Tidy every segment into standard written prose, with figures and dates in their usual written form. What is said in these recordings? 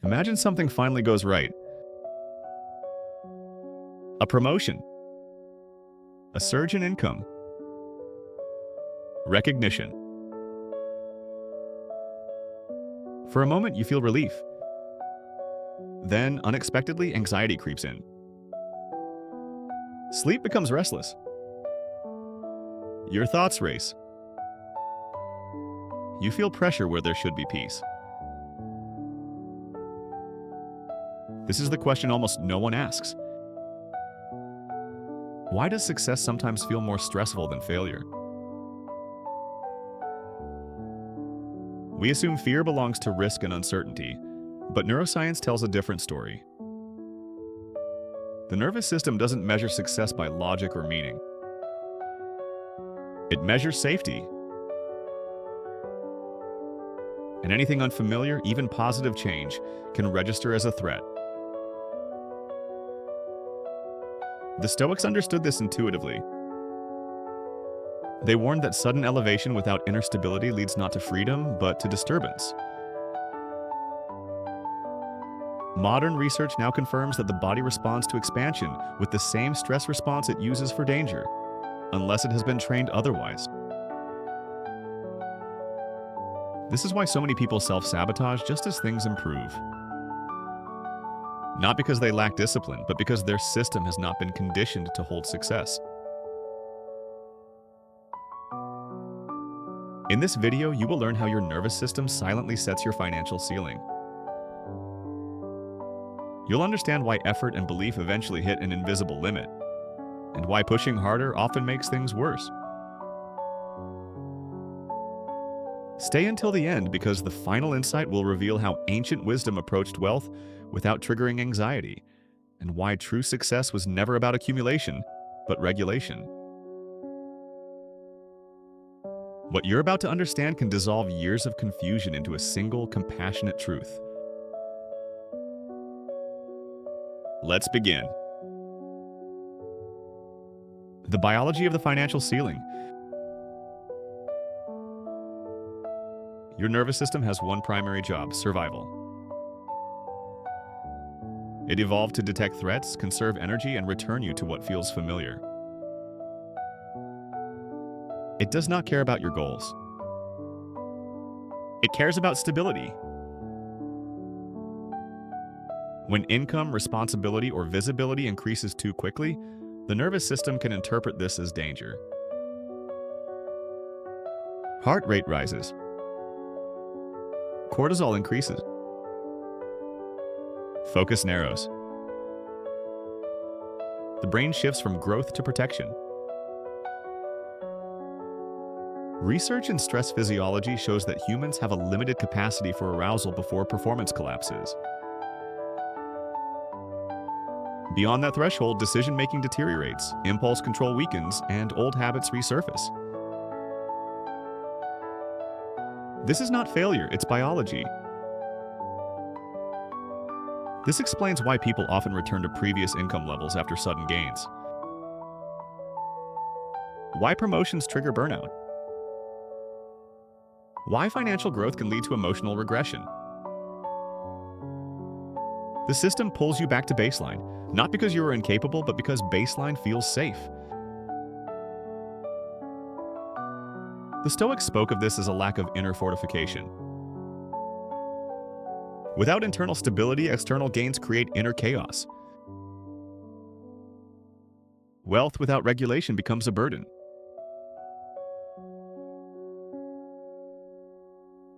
Imagine something finally goes right. A promotion, a surge in income, recognition. For a moment, you feel relief. Then, unexpectedly, anxiety creeps in. Sleep becomes restless. Your thoughts race. You feel pressure where there should be peace. This is the question almost no one asks. Why does success sometimes feel more stressful than failure? We assume fear belongs to risk and uncertainty, but neuroscience tells a different story. The nervous system doesn't measure success by logic or meaning. It measures safety. And anything unfamiliar, even positive change, can register as a threat. The Stoics understood this intuitively. They warned that sudden elevation without inner stability leads not to freedom, but to disturbance. Modern research now confirms that the body responds to expansion with the same stress response it uses for danger, unless it has been trained otherwise. This is why so many people self-sabotage just as things improve. Not because they lack discipline, but because their system has not been conditioned to hold success. In this video, you will learn how your nervous system silently sets your financial ceiling. You'll understand why effort and belief eventually hit an invisible limit, and why pushing harder often makes things worse. Stay until the end because the final insight will reveal how ancient wisdom approached wealth without triggering anxiety, and why true success was never about accumulation, but regulation. What you're about to understand can dissolve years of confusion into a single, compassionate truth. Let's begin. The biology of the financial ceiling. Your nervous system has one primary job: survival. It evolved to detect threats, conserve energy, and return you to what feels familiar. It does not care about your goals. It cares about stability. When income, responsibility, or visibility increases too quickly, the nervous system can interpret this as danger. Heart rate rises. Cortisol increases. Focus narrows. The brain shifts from growth to protection. Research in stress physiology shows that humans have a limited capacity for arousal before performance collapses. Beyond that threshold, decision-making deteriorates, impulse control weakens, and old habits resurface. This is not failure, it's biology. This explains why people often return to previous income levels after sudden gains. Why promotions trigger burnout. Why financial growth can lead to emotional regression. The system pulls you back to baseline, not because you are incapable, but because baseline feels safe. The Stoics spoke of this as a lack of inner fortification. Without internal stability, external gains create inner chaos. Wealth without regulation becomes a burden.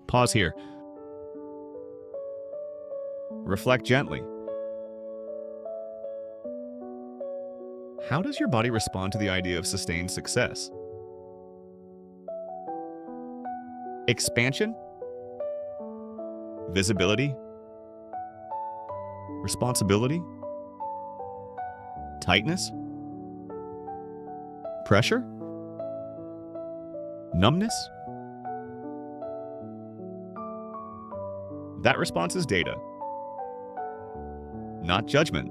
Pause here. Reflect gently. How does your body respond to the idea of sustained success? Expansion? Visibility? Responsibility? Tightness? Pressure? Numbness? That response is data, not judgment.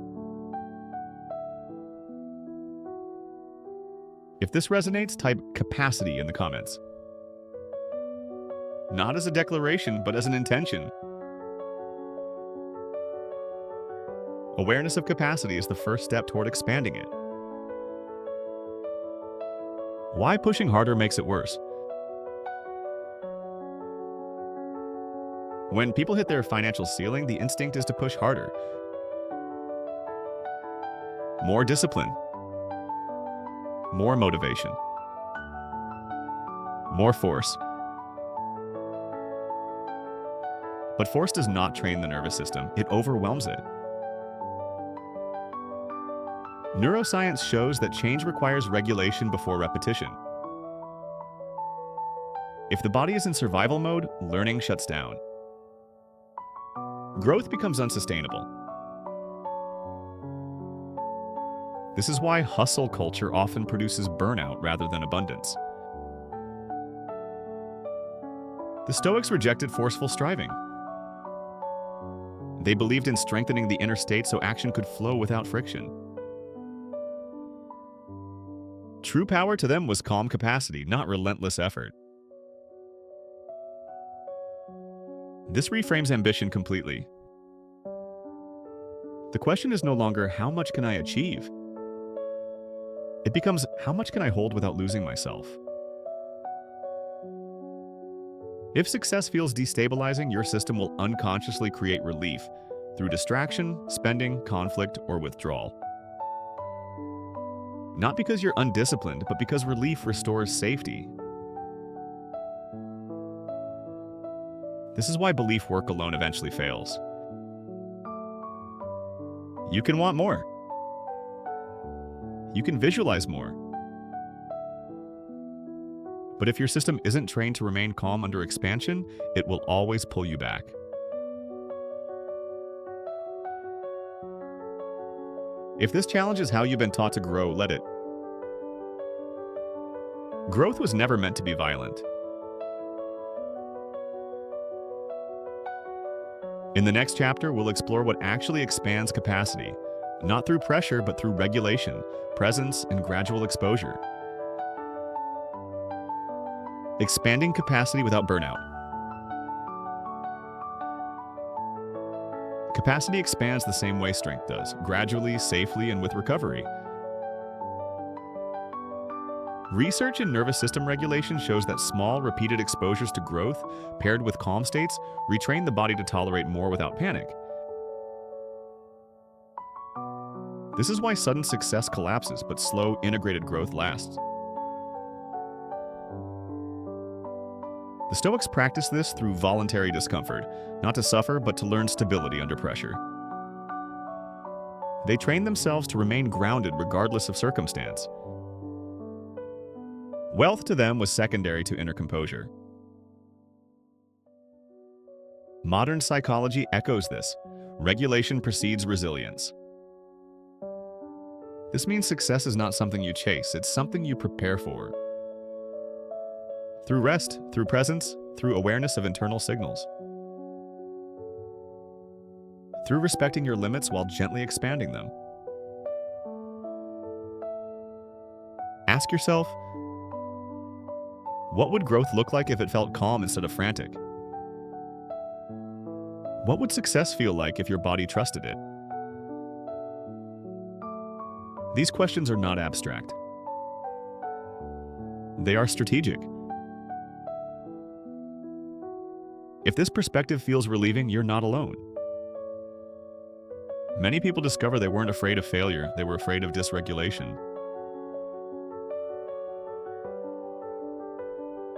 If this resonates, type capacity in the comments. Not as a declaration, but as an intention. Awareness of capacity is the first step toward expanding it. Why pushing harder makes it worse? When people hit their financial ceiling, the instinct is to push harder. More discipline. More motivation. More force. But force does not train the nervous system, it overwhelms it. Neuroscience shows that change requires regulation before repetition. If the body is in survival mode, learning shuts down. Growth becomes unsustainable. This is why hustle culture often produces burnout rather than abundance. The Stoics rejected forceful striving. They believed in strengthening the inner state so action could flow without friction. True power to them was calm capacity, not relentless effort. This reframes ambition completely. The question is no longer, how much can I achieve? It becomes, how much can I hold without losing myself? If success feels destabilizing, your system will unconsciously create relief through distraction, spending, conflict, or withdrawal. Not because you're undisciplined, but because relief restores safety. This is why belief work alone eventually fails. You can want more. You can visualize more. But if your system isn't trained to remain calm under expansion, it will always pull you back. If this challenge is how you've been taught to grow, let it. Growth was never meant to be violent. In the next chapter, we'll explore what actually expands capacity, not through pressure, but through regulation, presence, and gradual exposure. Expanding capacity without burnout. Capacity expands the same way strength does, gradually, safely, and with recovery. Research in nervous system regulation shows that small, repeated exposures to growth, paired with calm states, retrain the body to tolerate more without panic. This is why sudden success collapses, but slow, integrated growth lasts. The Stoics practice this through voluntary discomfort, not to suffer, but to learn stability under pressure. They train themselves to remain grounded regardless of circumstance. Wealth to them was secondary to inner composure. Modern psychology echoes this. Regulation precedes resilience. This means success is not something you chase, it's something you prepare for. Through rest, through presence, through awareness of internal signals. Through respecting your limits while gently expanding them. Ask yourself, what would growth look like if it felt calm instead of frantic? What would success feel like if your body trusted it? These questions are not abstract. They are strategic. If this perspective feels relieving, you're not alone. Many people discover they weren't afraid of failure, they were afraid of dysregulation.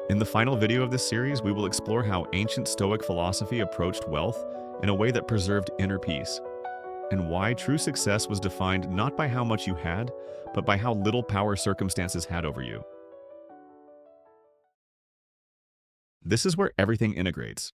In the final video of this series, we will explore how ancient Stoic philosophy approached wealth in a way that preserved inner peace, and why true success was defined not by how much you had, but by how little power circumstances had over you. This is where everything integrates.